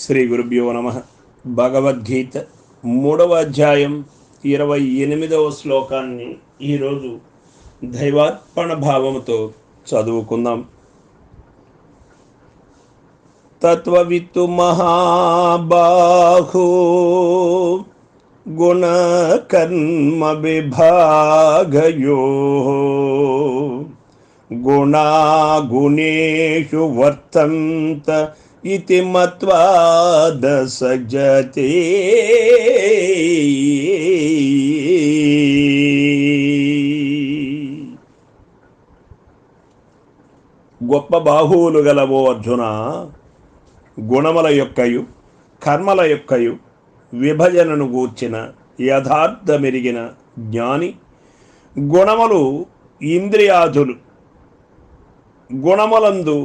శ్రీ గురుభ్యో నమ. భగవద్గీత 3వ అధ్యాయం 28వ శ్లోకాన్ని ఈరోజు దైవార్పణ భావముతో చదువుకుందాం. తత్వవిత్తు మహాబాహో గుణకర్మ విభాగయో గుణాగుణేషు వర్తంత ఇతి మత్వా దసజతే. గొప్ప బాహువులు గలవో అర్జున, గుణముల యొక్కయు కర్మల యొక్కయు విభజనను గూర్చిన యథార్థమెరిగిన జ్ఞాని గుణములు ఇంద్రియాదులు గుణములందు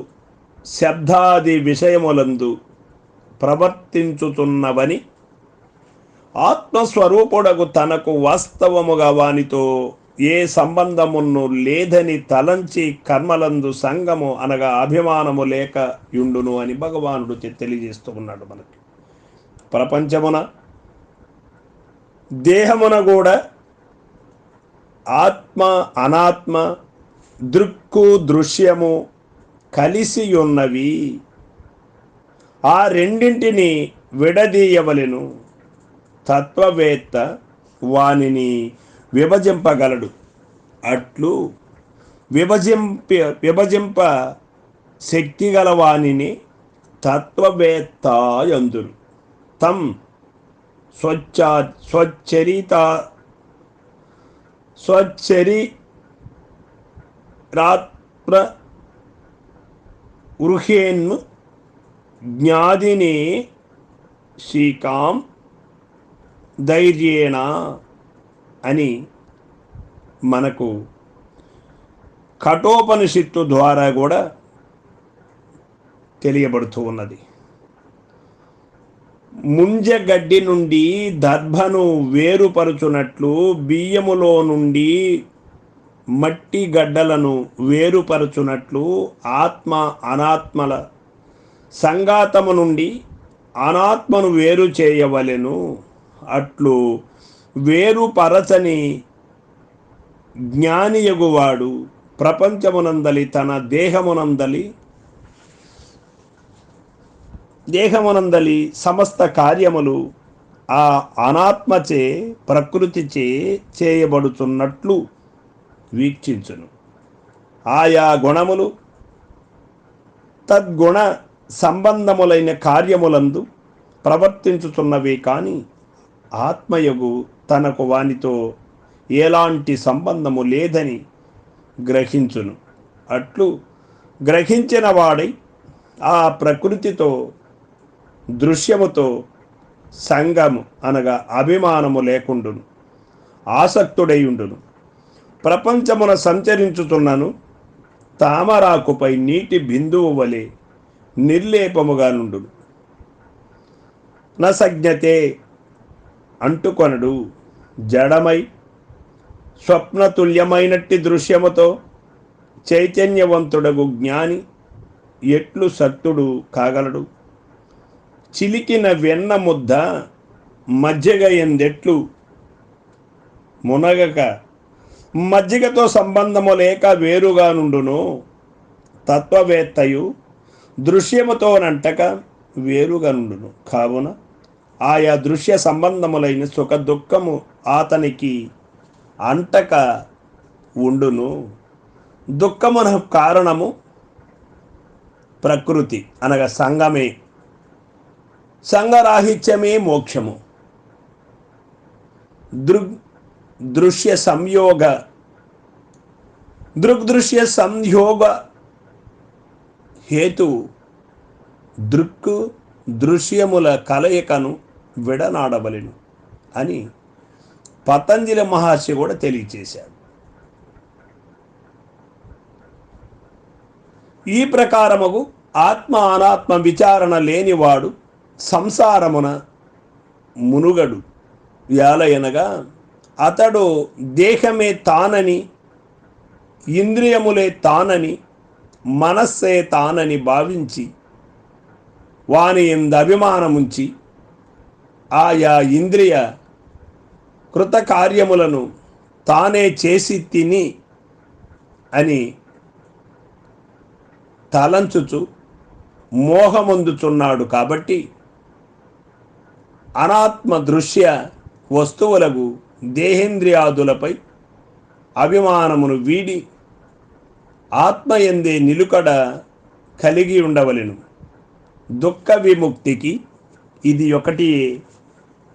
శబ్దాది విషయములందు ప్రవర్తించుతున్నవని ఆత్మస్వరూపుడగు తనకు వాస్తవముగా వానితో ఏ సంబంధమును లేదని తలంచి కర్మలందు సంగము అనగా అభిమానము లేక యుండును అని భగవానుడు తెలియజేస్తూ ఉన్నాడు. మనకి ప్రపంచమున దేహమున కూడా ఆత్మ అనాత్మ దృక్కు దృశ్యము కలిసి ఉన్నవి. ఆ రెండింటిని విడదీయవలెను. తత్వవేత్త వానిని విభజింపగలడు. అట్లు విభజింప శక్తి గల వానిని తత్వవేత్త యందురు. తం స్వచరిత్ర గృహేన్ను జ్ఞాదిని శ్రీకాం ధైర్యేణ అని మనకు కఠోపనిషత్తు ద్వారా కూడా తెలియబడుతూ ఉన్నది. ముంజగడ్డి నుండి దర్భను వేరుపరచునట్లు బియ్యములో నుండి మట్టి గడ్డలను వేరుపరచునట్లు ఆత్మ అనాత్మల సంఘాతము నుండి అనాత్మను వేరు చేయవలెను. అట్లు వేరుపరచని జ్ఞానియగువాడు ప్రపంచమునందలి తన దేహమునందలి సమస్త కార్యములు ఆ అనాత్మచే ప్రకృతిచే చేయబడుతున్నట్లు వీక్షించును. ఆయా గుణములు తద్గుణ సంబంధములైన కార్యములందు ప్రవర్తించుతున్నవే కానీ ఆత్మయగు తనకు వానితో ఎలాంటి సంబంధము లేదని గ్రహించును. అట్లు గ్రహించిన వాడై ఆ ప్రకృతితో దృశ్యముతో సంగము అనగా అభిమానము లేకుండును, ఆసక్తుడైయుండును. ప్రపంచమున సంచరించుతున్నను తామరాకుపై నీటి బిందువు వలె నిర్లేపముగా నుండును. నసజ్ఞతే అంటుకొనడు. జడమై స్వప్నతుల్యమైనట్టి దృశ్యముతో చైతన్యవంతుడగు జ్ఞాని ఎట్లు సత్తుడు కాగలడు? చిలికిన వెన్న ముద్ద మజ్జిగ ఎందెట్లు మునగక మజ్జిగతో సంబంధము లేక వేరుగా నుండును. తత్వవేత్తయు దృశ్యముతోనంటక వేరుగా నుండును. కావున ఆయా దృశ్య సంబంధములైన సుఖ దుఃఖము అతనికి అంటక ఉండును. దుఃఖమునకు కారణము ప్రకృతి అనగా సంగమే. సంగరాహిత్యమే మోక్షము. దృగ్దృశ్య సంయోగ హేతు దృక్కు దృశ్యముల కలయికను విడనాడవలెను అని పతంజలి మహర్షి కూడా తెలియచేశాడు. ఈ ప్రకారముగు ఆత్మ అనాత్మ విచారణ లేనివాడు సంసారమున మునుగడు. యాలయనగా అతడు దేహమే తానని, ఇంద్రియములే తానని, మనస్సే తానని భావించి వాని ఎందు అభిమానముంచి ఆయా ఇంద్రియ కృతకార్యములను తానే చేసి తిని అని తలంచుచు మోహముందుచున్నాడు. కాబట్టి అనాత్మ దృశ్య వస్తువులకు దేహేంద్రియాదులపై అభిమానమును వీడి ఆత్మయందే నిలుకడ కలిగి ఉండవలెను. దుఃఖ విముక్తికి ఇది ఒకటి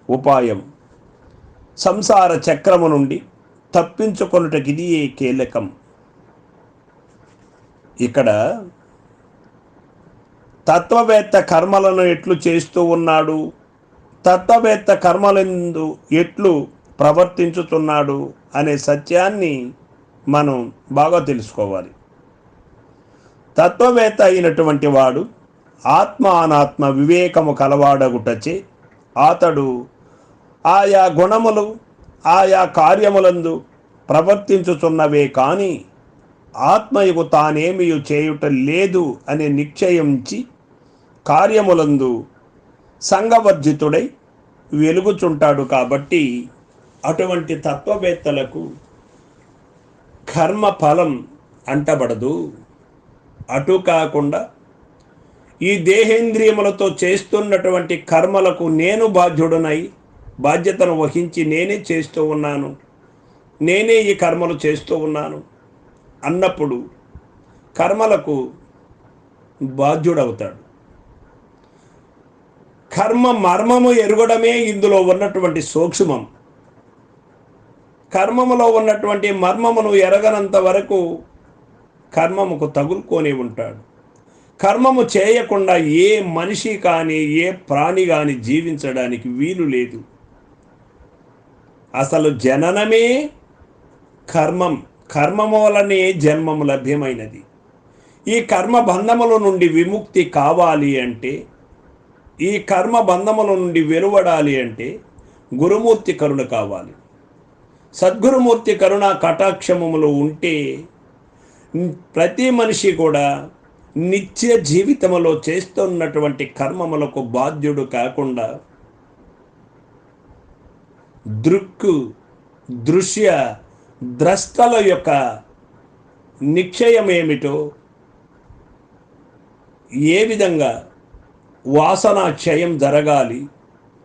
ఉపాయం. సంసార చక్రము నుండి తప్పించుకొనుటకి ఇది కీలకం. ఇక్కడ తత్వవేత్త కర్మలను ఎట్లు చేస్తూ ఉన్నాడు, తత్వవేత్త కర్మలందు ఎట్లు ప్రవర్తించుతున్నాడు అనే సత్యాన్ని మనం బాగా తెలుసుకోవాలి. తత్వవేత్త అయినటువంటి వాడు ఆత్మ అనాత్మ వివేకము కలవాడగుటచే అతడు ఆయా గుణములు ఆయా కార్యములందు ప్రవర్తించుచున్నవే కానీ ఆత్మయకు తానేమీ చేయుట లేదు అనే నిశ్చయించి కార్యములందు సంగవర్జితుడై వెలుగుచుంటాడు. కాబట్టి అటువంటి తత్వవేత్తలకు కర్మ ఫలం అంటబడదు. అటు కాకుండా ఈ దేహేంద్రియములతో చేస్తున్నటువంటి కర్మలకు నేను బాధ్యుడనై బాధ్యతను వహించి నేనే చేస్తూ ఉన్నాను, నేనే ఈ కర్మలు చేస్తూ ఉన్నాను అన్నప్పుడు కర్మలకు బాధ్యుడవుతాడు. కర్మ మర్మము ఎరుగడమే ఇందులో ఉన్నటువంటి సూక్ష్మం. కర్మములో ఉన్నటువంటి మర్మమును ఎరగనంత వరకు కర్మముకు తగులుకొని ఉంటాడు. కర్మము చేయకుండా ఏ మనిషి కానీ ఏ ప్రాణి కానీ జీవించడానికి వీలు లేదు. అసలు జననమే కర్మం, కర్మము వలనే జన్మము లభ్యమైనది. ఈ కర్మ బంధముల నుండి విముక్తి కావాలి అంటే, ఈ కర్మ బంధముల నుండి వెలువడాలి అంటే గురుమూర్తి కరుణ కావాలి. సద్గురుమూర్తి కరుణ కటాక్షములు ఉంటే ప్రతి మనిషి కూడా నిత్య జీవితంలో చేస్తున్నటువంటి కర్మములకు బాధ్యుడు కాకుండా దృశ్య ద్రష్టల యొక్క నిశ్చయం ఏమిటో, ఏ విధంగా వాసన క్షయం జరగాలి,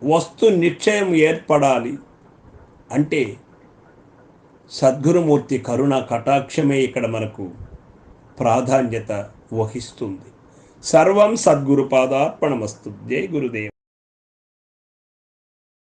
వస్తు నిశ్చయం ఏర్పడాలి అంటే సద్గురుమూర్తి కరుణ కటాక్షమే ఇక్కడ మనకు ప్రాధాన్యత వహిస్తుంది. సర్వం సద్గురు పాదార్పణమస్తు. జై గురుదేవ్.